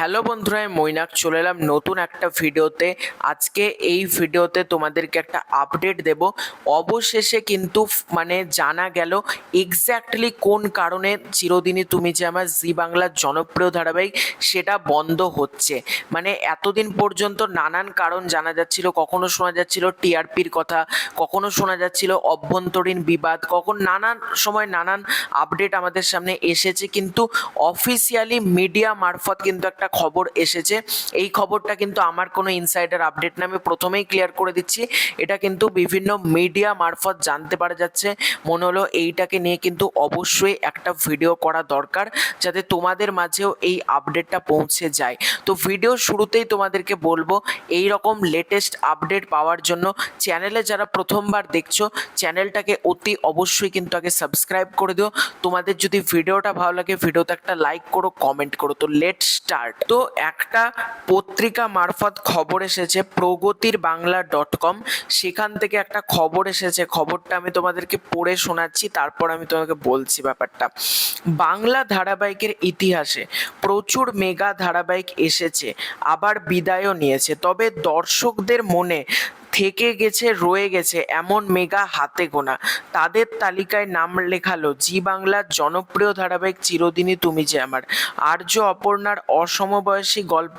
Hello বন্ধুরা, আমি মৈনাক চলে এলাম নতুন একটা ভিডিওতে। আজকে এই ভিডিওতে তোমাদেরকে একটা আপডেট দেব। অবশেষে কিন্তু জানা গেল এক্স্যাক্টলি কোন কারণে চিরদিনই তুমি যে আমার জি বাংলার জনপ্রিয় ধারাবাহিক সেটা বন্ধ হচ্ছে। এতদিন পর্যন্ত নানান কারণ জানা যাচ্ছিল, কখনো শোনা যাচ্ছিল টিআরপির কথা, কখনো শোনা যাচ্ছিল অভ্যন্তরীণ বিবাদ, কখন নানান সময় নানান আপডেট আমাদের সামনে এসেছে, কিন্তু অফিসিয়ালি মিডিয়া মারফত কিন্তু একটা খবর এসেছে। এই খবরটা কিন্তু আমার কোনো ইনসাইডার আপডেট না, আমি প্রথমেই ক্লিয়ার করে দিচ্ছি। এটা কিন্তু বিভিন্ন মিডিয়া মারফত জানতে পারা যাচ্ছে। মনে হলো এইটাকে নিয়ে কিন্তু অবশ্যই একটা ভিডিও করা দরকার, যাতে তোমাদের মাঝেও এই আপডেটটা পৌঁছে যায়। তো ভিডিও শুরুতেই তোমাদেরকে বলবো, এই রকম লেটেস্ট আপডেট পাওয়ার জন্য চ্যানেলে যারা প্রথমবার দেখছো, চ্যানেলটাকে অতি অবশ্যই কিন্তু আগে সাবস্ক্রাইব করে দিও। তোমাদের যদি ভিডিওটা ভালো লাগে, ভিডিওতে একটা লাইক করো, কমেন্ট করো। তো লেট স্টার্ট। তো একটা পত্রিকা মারফত খবর এসেছে, প্রগতির বাংলা.com, সেখান থেকে একটা খবর এসেছে। খবরটা আমি তোমাদেরকে পড়ে শোনাচ্ছি, তারপর আমি তোমাকে বলছি ব্যাপারটা। বাংলা ধারাবাহিকের ইতিহাসে প্রচুর মেগা ধারাবাহিক এসেছে, আবার বিদায়ও নিয়েছে, তবে দর্শকদের মনে থেকে গেছে, রয়ে গেছে এমন মেগা হাতে গোনা। তাদের তালিকায় নাম লেখালো জি বাংলার জনপ্রিয় ধারাবাহিক চিরদিনই তুমি যে আমার। আর্য অপর্ণার অসমবয়সী গল্প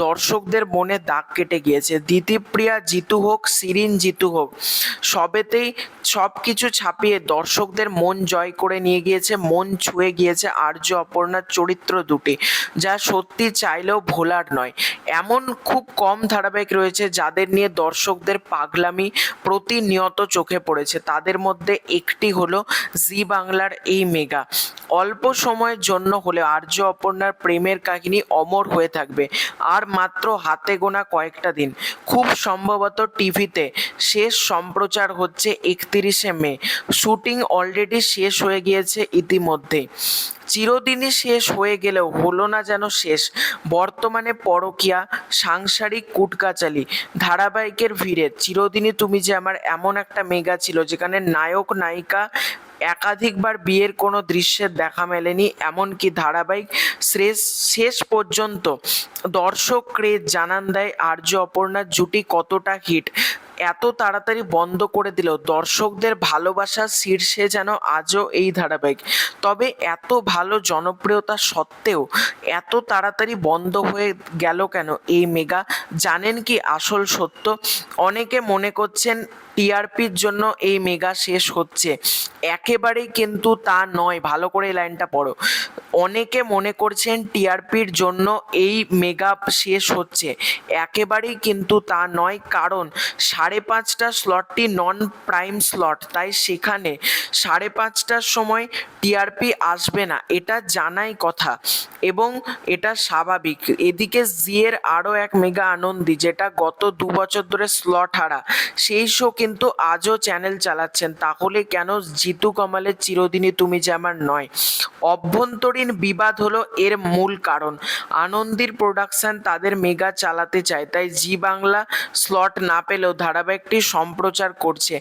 দর্শকদের মনে দাগ কেটে গিয়েছে। দিতিপ্রিয়া জিতু হোক, শিরিন জিতু হোক, সবেতেই সব কিছু ছাপিয়ে দর্শকদের মন জয় করে নিয়ে গিয়েছে, মন ছুঁয়ে গিয়েছে আর্য অপর্ণার চরিত্র দুটি, যা সত্যি চাইলেও ভোলার নয়। এমন খুব কম ধারাবাহিক রয়েছে যাদের নিয়ে দর্শকদের পাগলামি প্রতিনিয়ত চোখে পড়েছে। তাদের মধ্যে একটি হলো জি বাংলার এই মেগা। অল্প সময়ের জন্য হলেও আর্য অপর্ণার প্রেমের কাহিনী অমর হয়ে থাকবে। আর মাত্র হাতে গোনা কয়েকটা দিন, খুব সম্ভবত টিভিতে শেষ সম্প্রচার হচ্ছে 31শে মে। শুটিং অলরেডি শেষ হয়ে গিয়েছে ইতিমধ্যেই। চিরদিনই শেষ হয়ে গেলেও হলো না যেন শেষ। বর্তমানে পরকীয়া, সাংসারিক কুটকাচালি ধারাবাহিকের ভিড়ে চিরদিনই তুমি যে আমার এমন একটা মেগা ছিল, যেখানে নায়ক নায়িকা একাধিকবার বিয়ের কোনো দৃশ্যের দেখা মেলেনি। এমনকি ধারাবাহিক শেষ পর্যন্ত দর্শক ক্রেজ জানান দেয় আর্য অপর্ণার জুটি কতটা হিট। এত তাড়াতাড়ি বন্ধ করে দিল দর্শকদের ভালোবাসার শীর্ষে যেন আজও এই ধারাবাহিক। তবে এত ভালো জনপ্রিয়তা সত্ত্বেও এত তাড়াতাড়ি বন্ধ হয়ে গেল কেন এই মেগা? জানেন কি আসল সত্য? অনেকে মনে করছেন টিআরপির জন্য এই মেগা শেষ হচ্ছে। একেবারেই কিন্তু তা নয়। ভালো করে এই লাইনটা পড়ো। অনেকে মনে করছেন টিআরপির জন্য এই মেগা শেষ হচ্ছে, একেবারেই কিন্তু তা নয়। কারণ 5:30 স্লটটি নন প্রাইম স্লট, তাই সেখানে 5:30টার সময় টিআরপি আসবে না, এটা জানাই কথা এবং এটা স্বাভাবিক। এদিকে জিয়ের আরও এক মেগা আনন্দী, যেটা গত 2 বছর ধরে স্লট হারা, সেই শো কিন্তু আজও চ্যানেল চালাচ্ছেন। তাহলে কেন জিতু কমালের চিরদিনই তুমি যে আমার নয়? অভ্যন্তরীণ বিবাদ হলো এর মূল কারণ। আনন্দীর প্রোডাকশন তাদের মেগা চালাতে চায়, তাই জি বাংলা স্লট না পেলেও ধারাবাহিকটি সম্প্রচার করছে।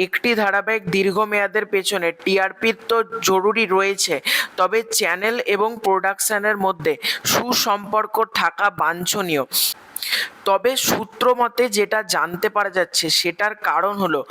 একটি ধারাবাহিক দীর্ঘমেয়াদের পেছনে টিআরপি তো জরুরি রয়েছে, তবে চ্যানেল এবং প্রোডাকশনের মধ্যে সুসম্পর্ক থাকা বাঞ্ছনীয়। তবে সূত্র মতে যেটা জানতে পারা যাচ্ছে, সেটার কারণ হলো,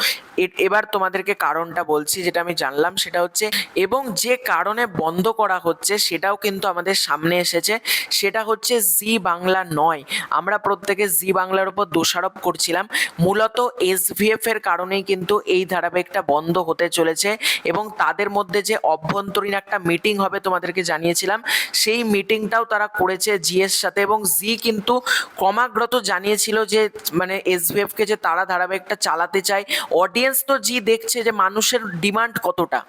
এবার তোমাদেরকে কারণটা বলছি যেটা আমি জানলাম, সেটা হচ্ছে, এবং যে কারণে বন্ধ করা হচ্ছে সেটাও কিন্তু আমাদের সামনে এসেছে। সেটা হচ্ছে জি বাংলা নয়। আমরা প্রত্যেকে জি বাংলার উপর দোষারোপ করছিলাম, মূলত এসভিএফ এর কারণেই কিন্তু এই ধারাবাহিকটা বন্ধ হতে চলেছে। এবং তাদের মধ্যে যে অভ্যন্তরীণ একটা মিটিং হবে তোমাদেরকে জানিয়েছিলাম, সেই মিটিংটাও তারা করেছে জি এর সাথে, এবং জি কিন্তু ক্রমাগত জানিয়েছিল যে এসভিএফ কে যে তারা ধারাবাহিকটা চালাতে চায়। অডিয়েন্স তো জি দেখছে যে মানুষের ডিমান্ড কতটা,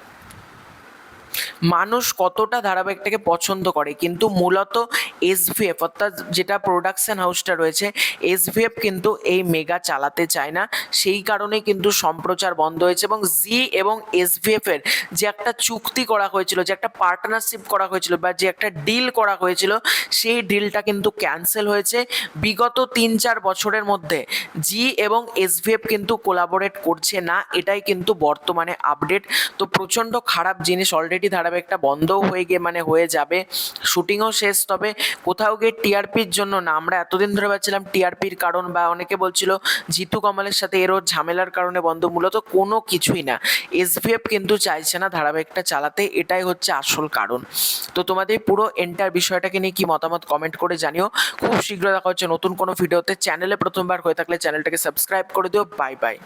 মানুষ কতটা ধারাবাহিকটাকে পছন্দ করে, কিন্তু মূলত এসভিএফ অর্থাৎ যেটা প্রোডাকশন হাউসটা রয়েছে, এসভিএফ কিন্তু এই মেগা চালাতে চায় না। সেই কারণেই কিন্তু সম্প্রচার বন্ধ হয়েছে। এবং জি এবং এসভিএফ এর যে একটা চুক্তি করা হয়েছিল, যে একটা পার্টনারশিপ করা হয়েছিল, বা যে একটা ডিল করা হয়েছিল, সেই ডিলটা কিন্তু ক্যান্সেল হয়েছে। বিগত 3-4 বছরের মধ্যে জি এবং এসভিএফ কিন্তু কোলাবোরেট করছে না, এটাই কিন্তু বর্তমানে আপডেট। তো প্রচণ্ড খারাপ জিনিস। অলরেডি ধারাবাহিক ধারাবাহিকটা বন্ধও হয়ে যাবে, শুটিংও শেষ, তবে কোথাও গিয়ে টিআরপির জন্য না। আমরা এতদিন ধরে ভাবছিলাম টিআরপির কারণ, বা অনেকে বলছিল জিতু কমলের সাথে এরও ঝামেলার কারণে বন্ধ, মূলত কোনো কিছুই না। এসভিএফ কিন্তু চাইছে না ধারাবাহিকটা চালাতে, এটাই হচ্ছে আসল কারণ। তো তোমাদের পুরো এন্টার বিষয়টাকে নিয়ে কি মতামত কমেন্ট করে জানিও। খুব শীঘ্র দেখা হচ্ছে নতুন কোনো ভিডিওতে। চ্যানেলে প্রথমবার হয়ে থাকলে চ্যানেলটাকে সাবস্ক্রাইব করে দিও। Bye bye.